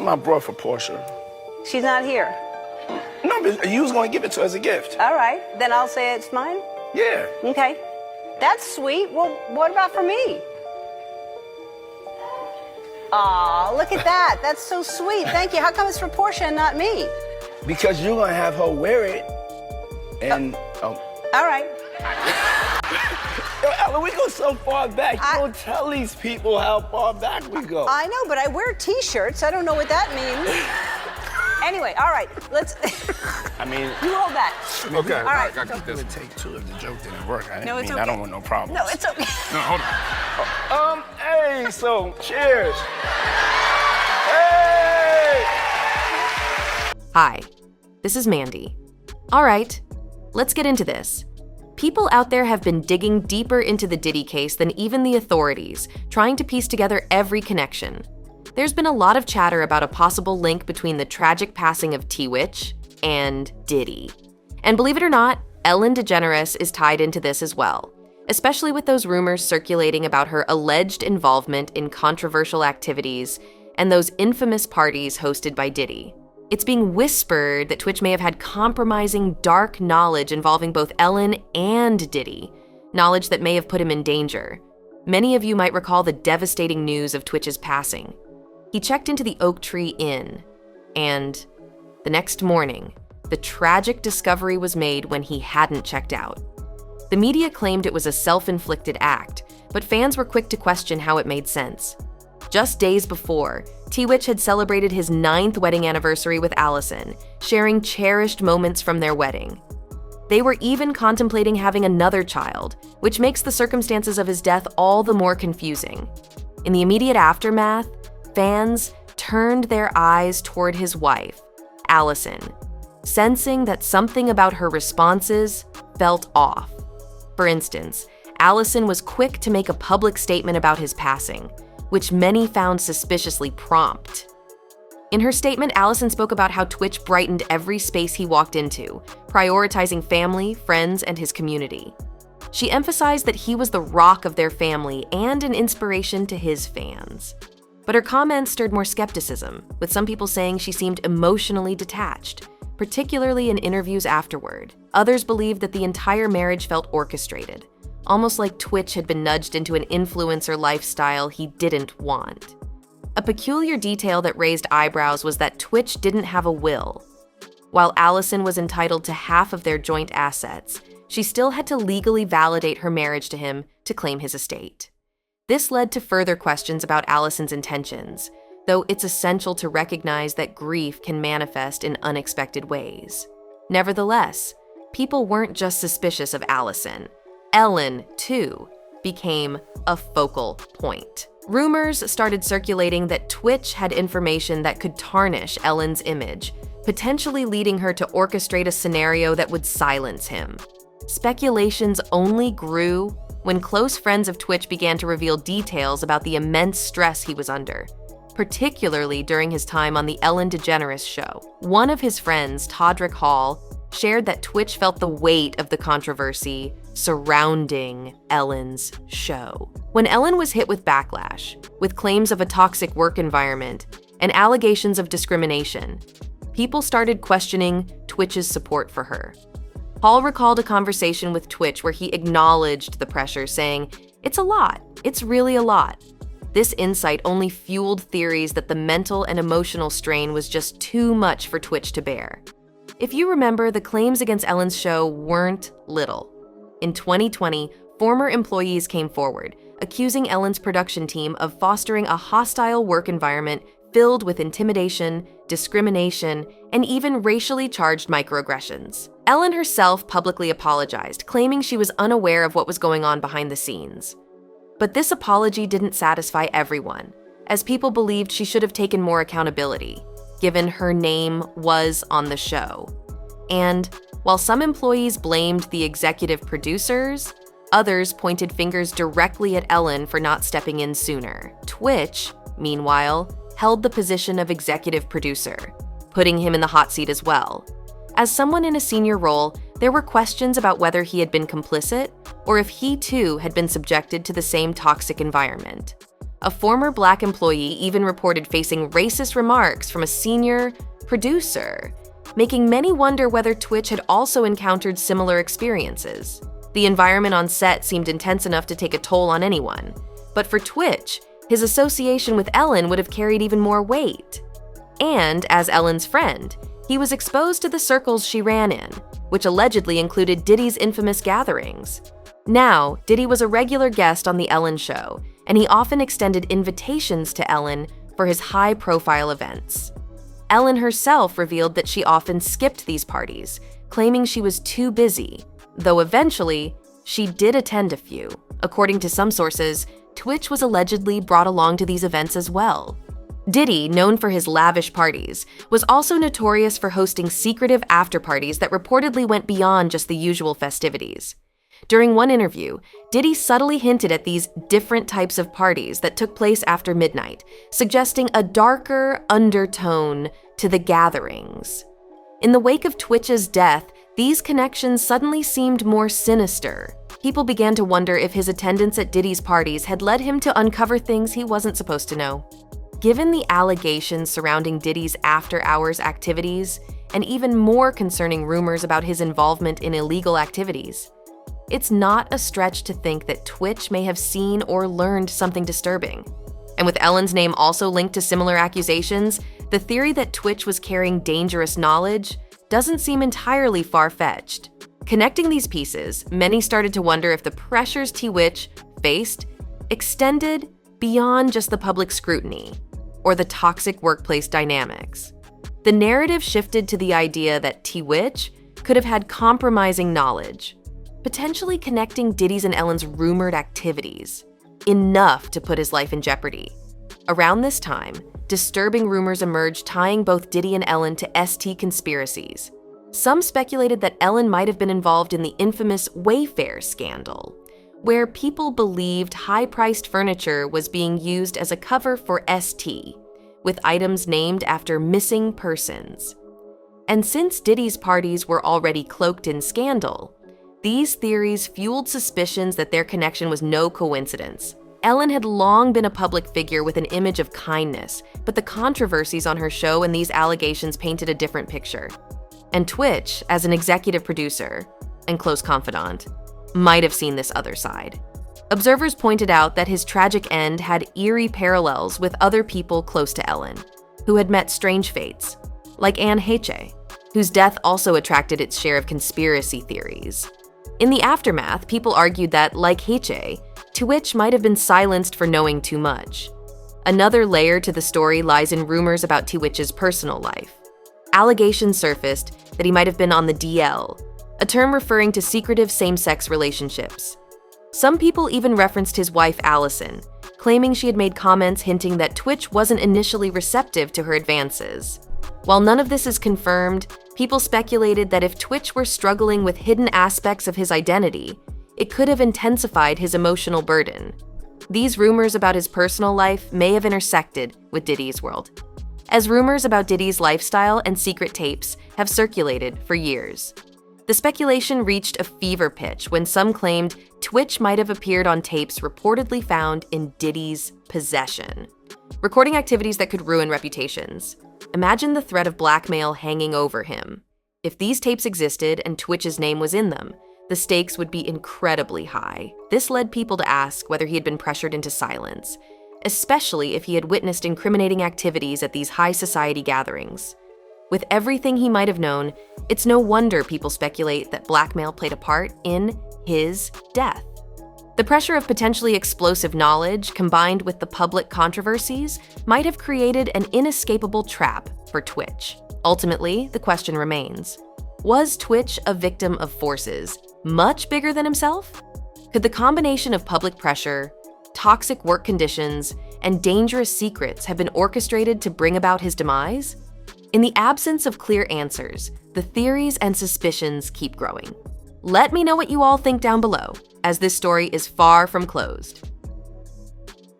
something I brought for Portia. She's not here. No, but you was going to give it to her as a gift. All right, then I'll say it's mine. Yeah. Okay. That's sweet. Well, what about for me? Aw, look at that. That's so sweet. Thank you. How come it's for Portia and not me? Because you're going to have her wear it. And, All right. Yo, Ellen, we go so far back. You don't tell these people how far back we go. I know, but I wear t-shirts. I don't know what that means. Anyway, all right, let's. I mean, you hold that. Okay. All right. I keep this. Take two if the joke didn't work. No, it's okay. I don't want no problems. No, it's okay. No, hold on. Hey, so cheers. Hey. Hi, this is Mandy. All right, let's get into this. People out there have been digging deeper into the Diddy case than even the authorities, trying to piece together every connection. There's been a lot of chatter about a possible link between the tragic passing of tWitch and Diddy. And believe it or not, Ellen DeGeneres is tied into this as well, especially with those rumors circulating about her alleged involvement in controversial activities and those infamous parties hosted by Diddy. It's being whispered that Twitch may have had compromising, dark knowledge involving both Ellen and Diddy, knowledge that may have put him in danger. Many of you might recall the devastating news of Twitch's passing. He checked into the Oak Tree Inn, and the next morning, the tragic discovery was made when he hadn't checked out. The media claimed it was a self-inflicted act, but fans were quick to question how it made sense. Just days before, tWitch had celebrated his 9th wedding anniversary with Allison, sharing cherished moments from their wedding. They were even contemplating having another child, which makes the circumstances of his death all the more confusing. In the immediate aftermath, fans turned their eyes toward his wife, Allison, sensing that something about her responses felt off. For instance, Allison was quick to make a public statement about his passing, which many found suspiciously prompt. In her statement, Allison spoke about how Twitch brightened every space he walked into, prioritizing family, friends, and his community. She emphasized that he was the rock of their family and an inspiration to his fans. But her comments stirred more skepticism, with some people saying she seemed emotionally detached, particularly in interviews afterward. Others believed that the entire marriage felt orchestrated, almost like Twitch had been nudged into an influencer lifestyle he didn't want. A peculiar detail that raised eyebrows was that Twitch didn't have a will. While Allison was entitled to half of their joint assets, she still had to legally validate her marriage to him to claim his estate. This led to further questions about Allison's intentions, though it's essential to recognize that grief can manifest in unexpected ways. Nevertheless, people weren't just suspicious of Allison. Ellen, too, became a focal point. Rumors started circulating that Twitch had information that could tarnish Ellen's image, potentially leading her to orchestrate a scenario that would silence him. Speculations only grew when close friends of Twitch began to reveal details about the immense stress he was under, particularly during his time on the Ellen DeGeneres show. One of his friends, Todrick Hall, shared that Twitch felt the weight of the controversy surrounding Ellen's show. When Ellen was hit with backlash, with claims of a toxic work environment and allegations of discrimination, people started questioning Twitch's support for her. Hall recalled a conversation with Twitch where he acknowledged the pressure, saying, "It's a lot. It's really a lot." This insight only fueled theories that the mental and emotional strain was just too much for Twitch to bear. If you remember, the claims against Ellen's show weren't little. In 2020, former employees came forward, accusing Ellen's production team of fostering a hostile work environment filled with intimidation, discrimination, and even racially charged microaggressions. Ellen herself publicly apologized, claiming she was unaware of what was going on behind the scenes. But this apology didn't satisfy everyone, as people believed she should have taken more accountability, given her name was on the show. And while some employees blamed the executive producers, others pointed fingers directly at Ellen for not stepping in sooner. Twitch, meanwhile, held the position of executive producer, putting him in the hot seat as well. As someone in a senior role, there were questions about whether he had been complicit or if he too had been subjected to the same toxic environment. A former Black employee even reported facing racist remarks from a senior producer, making many wonder whether tWitch had also encountered similar experiences. The environment on set seemed intense enough to take a toll on anyone, but for tWitch, his association with Ellen would have carried even more weight. And, as Ellen's friend, he was exposed to the circles she ran in, which allegedly included Diddy's infamous gatherings. Now, Diddy was a regular guest on The Ellen Show, and he often extended invitations to Ellen for his high-profile events. Ellen herself revealed that she often skipped these parties, claiming she was too busy, though eventually, she did attend a few. According to some sources, tWitch was allegedly brought along to these events as well. Diddy, known for his lavish parties, was also notorious for hosting secretive after-parties that reportedly went beyond just the usual festivities. During one interview, Diddy subtly hinted at these different types of parties that took place after midnight, suggesting a darker undertone to the gatherings. In the wake of tWitch's death, these connections suddenly seemed more sinister. People began to wonder if his attendance at Diddy's parties had led him to uncover things he wasn't supposed to know. Given the allegations surrounding Diddy's after-hours activities, and even more concerning rumors about his involvement in illegal activities, it's not a stretch to think that tWitch may have seen or learned something disturbing. And with Ellen's name also linked to similar accusations, the theory that tWitch was carrying dangerous knowledge doesn't seem entirely far-fetched. Connecting these pieces, many started to wonder if the pressures tWitch faced extended beyond just the public scrutiny or the toxic workplace dynamics. The narrative shifted to the idea that tWitch could have had compromising knowledge, potentially connecting Diddy's and Ellen's rumored activities, enough to put his life in jeopardy. Around this time, disturbing rumors emerged tying both Diddy and Ellen to ST conspiracies. Some speculated that Ellen might have been involved in the infamous Wayfair scandal, where people believed high-priced furniture was being used as a cover for ST, with items named after missing persons. And since Diddy's parties were already cloaked in scandal, these theories fueled suspicions that their connection was no coincidence. Ellen had long been a public figure with an image of kindness, but the controversies on her show and these allegations painted a different picture. And tWitch, as an executive producer and close confidant, might have seen this other side. Observers pointed out that his tragic end had eerie parallels with other people close to Ellen, who had met strange fates, like Anne Heche, whose death also attracted its share of conspiracy theories. In the aftermath, people argued that, like Heche, tWitch might have been silenced for knowing too much. Another layer to the story lies in rumors about tWitch's personal life. Allegations surfaced that he might have been on the DL, a term referring to secretive same-sex relationships. Some people even referenced his wife Allison, claiming she had made comments hinting that tWitch wasn't initially receptive to her advances. While none of this is confirmed, people speculated that if tWitch were struggling with hidden aspects of his identity, it could have intensified his emotional burden. These rumors about his personal life may have intersected with Diddy's world, as rumors about Diddy's lifestyle and secret tapes have circulated for years. The speculation reached a fever pitch when some claimed tWitch might have appeared on tapes reportedly found in Diddy's possession, recording activities that could ruin reputations. Imagine the threat of blackmail hanging over him. If these tapes existed and tWitch's name was in them, the stakes would be incredibly high. This led people to ask whether he had been pressured into silence, especially if he had witnessed incriminating activities at these high society gatherings. With everything he might have known, it's no wonder people speculate that blackmail played a part in his death. The pressure of potentially explosive knowledge, combined with the public controversies, might have created an inescapable trap for tWitch. Ultimately, the question remains, was tWitch a victim of forces much bigger than himself? Could the combination of public pressure, toxic work conditions, and dangerous secrets have been orchestrated to bring about his demise? In the absence of clear answers, the theories and suspicions keep growing. Let me know what you all think down below, as this story is far from closed.